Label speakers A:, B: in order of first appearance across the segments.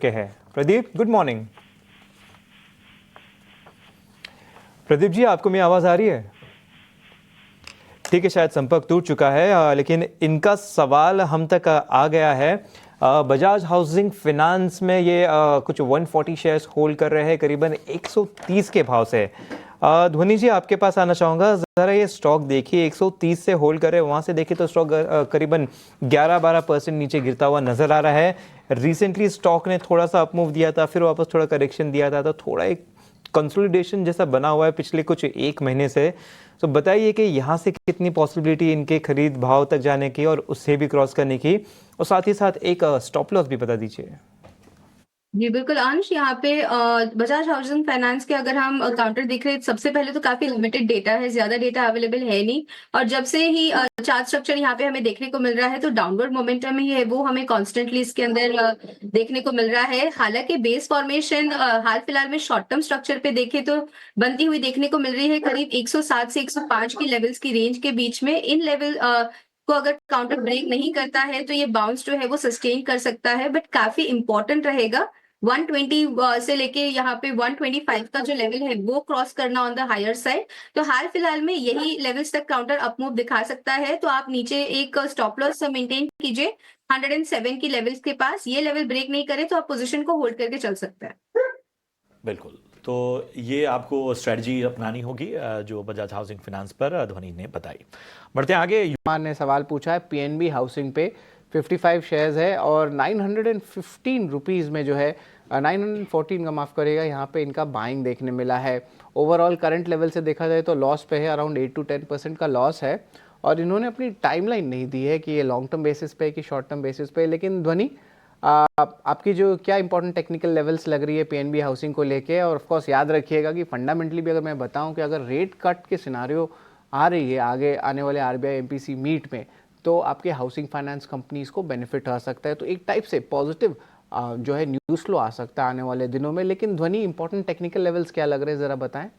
A: चुके हैं। Pradeep, good morning. Pradeep ji, आपको मेरी आवाज़ आ रही है? ठीक है, शायद संपर्क टूट चुका है, लेकिन इनका सवाल हम तक आ गया है। बजाज हाउसिंग फाइनेंस में ये कुछ 140 शेयर्स होल्ड कर रहे हैं करीबन 130 के भाव से। ध्वनि जी, आपके पास आना चाहूँगा। ज़रा ये स्टॉक देखिए, 130 से होल्ड कर रहे हैं, वहाँ से देखिए तो स्टॉक करीबन 11-12% नीचे गिरता हुआ नज़र आ रहा है। रिसेंटली स्टॉक ने थोड़ा सा अपमूव दिया था, फिर वापस थोड़ा करेक्शन दिया था, तो थोड़ा एक कंसोलिडेशन जैसा बना हुआ है पिछले कुछ एक महीने से। तो बताइए कि यहाँ से कितनी पॉसिबिलिटी इनके खरीद भाव तक जाने की और उससे भी क्रॉस करने की, और साथ ही साथ एक स्टॉप लॉस भी बता दीजिए।
B: जी बिल्कुल अंश, यहाँ पे बजाज हाउसिंग फाइनेंस के अगर हम काउंटर देख रहे हैं, सबसे पहले तो काफी लिमिटेड डेटा है, ज्यादा डेटा अवेलेबल है नहीं। और जब से ही चार्ट स्ट्रक्चर यहाँ पे हमें देखने को मिल रहा है, तो डाउनवर्ड मोमेंटम ही है वो हमें कॉन्स्टेंटली इसके अंदर देखने को मिल रहा है। हालांकि बेस फॉर्मेशन हाल फिलहाल में शॉर्ट टर्म स्ट्रक्चर पे देखे तो बनती हुई देखने को मिल रही है करीब 107 से 105 की लेवल्स की रेंज के बीच में। इन लेवल को अगर काउंटर ब्रेक नहीं करता है तो ये बाउंस जो है वो सस्टेन कर सकता है, बट काफी इंपॉर्टेंट रहेगा 120 से लेके यहाँ पे 125 का जो लेवल है वो क्रॉस करना ऑन द हायर साइड। तो हाल फिलहाल में यही लेवल्स तक काउंटर अपमूव दिखा सकता है, तो आप नीचे एक स्टॉप लॉस मेंटेन कीजिए 107 की लेवल्स के पास। ये लेवल ब्रेक नहीं करे तो आप पोजीशन को होल्ड करके चल सकते हैं।
C: बिल्कुल, तो ये आपको स्ट्रेटजी अपनानी होगी जो बजाज हाउसिंग फाइनेंस पर ध्वनि ने बताई। बढ़ते हैं आगे।
D: युमान ने सवाल पूछा है, पीएनबी हाउसिंग पे 55 शेयर्स है और 915 रुपीज़ में जो है 914 का माफ़ करेगा, यहाँ पे इनका बाइंग देखने मिला है। ओवरऑल करंट लेवल से देखा जाए तो लॉस पे है, अराउंड 8 to 10% का लॉस है। और इन्होंने अपनी टाइमलाइन नहीं दी है कि ये लॉन्ग टर्म बेसिस पे कि शॉर्ट टर्म बेसिस पे। लेकिन ध्वनि, आपकी जो क्या इंपॉर्टेंट टेक्निकल लेवल्स लग रही है पीएनबी हाउसिंग को लेके, और ऑफ कोर्स याद रखिएगा कि फंडामेंटली भी अगर मैं बताऊं कि अगर रेट कट के सिनारियो आ रही है आगे आने वाले आरबीआई एमपीसी मीट में, तो आपके हाउसिंग फाइनेंस कंपनीज को बेनिफिट आ सकता है। तो एक टाइप से पॉजिटिव जो है न्यूज़ फ्लो आ सकता है आने वाले दिनों में। लेकिन ध्वनि, इंपॉर्टेंट टेक्निकल लेवल्स क्या लग रहे हैं, ज़रा बताएं।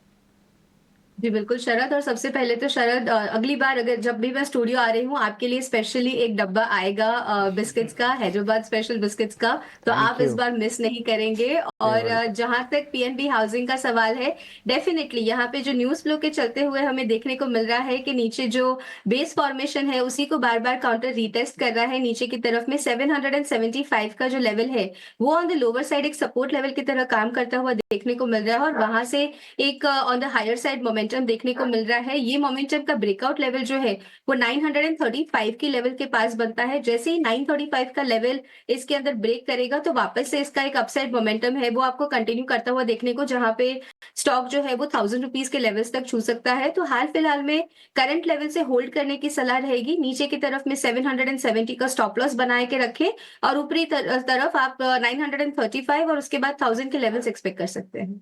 B: जी बिल्कुल शरद, और सबसे पहले तो शरद, अगली बार अगर जब भी मैं स्टूडियो आ रही हूँ आपके लिए स्पेशली एक डब्बा आएगा बिस्किट्स का, हैदराबाद स्पेशल बिस्किट्स का, तो आप
D: थैंक
B: इस
D: यू।
B: बार मिस नहीं करेंगे। और जहां तक पीएनबी हाउसिंग का सवाल है, डेफिनेटली यहाँ पे जो न्यूज फ्लो के चलते हुए हमें देखने को मिल रहा है कि नीचे जो बेस फॉर्मेशन है उसी को बार बार काउंटर रीटेस्ट कर रहा है नीचे की तरफ में। 775 का जो लेवल है वो ऑन द लोअर साइड एक सपोर्ट लेवल की तरह काम करता हुआ देखने को मिल रहा है, और वहां से एक on the higher side momentum देखने को मिल रहा है। ये मोमेंटम का ब्रेकआउट लेवल जो है वो 935 की लेवल के पास बनता है। जैसे ही 935 का लेवल इसके अंदर ब्रेक करेगा तो वापस से इसका एक अपसाइड मोमेंटम है वो आपको कंटिन्यू करता हुआ देखने को, जहां पे स्टॉक जो है वो 1000 रुपीज के लेवल्स तक छू सकता है। तो हाल फिलहाल में करंट लेवल से होल्ड करने की सलाह रहेगी। नीचे की तरफ में 770 का स्टॉप लॉस बनाए के रखें, और ऊपरी तरफ आप 935 और उसके बाद 1000 के लेवल्स एक्सपेक्ट कर सकते हैं।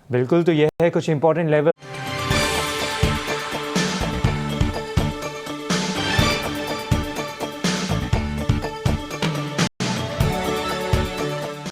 A: बिल्कुल, तो यह है कुछ इंपॉर्टेंट लेवल।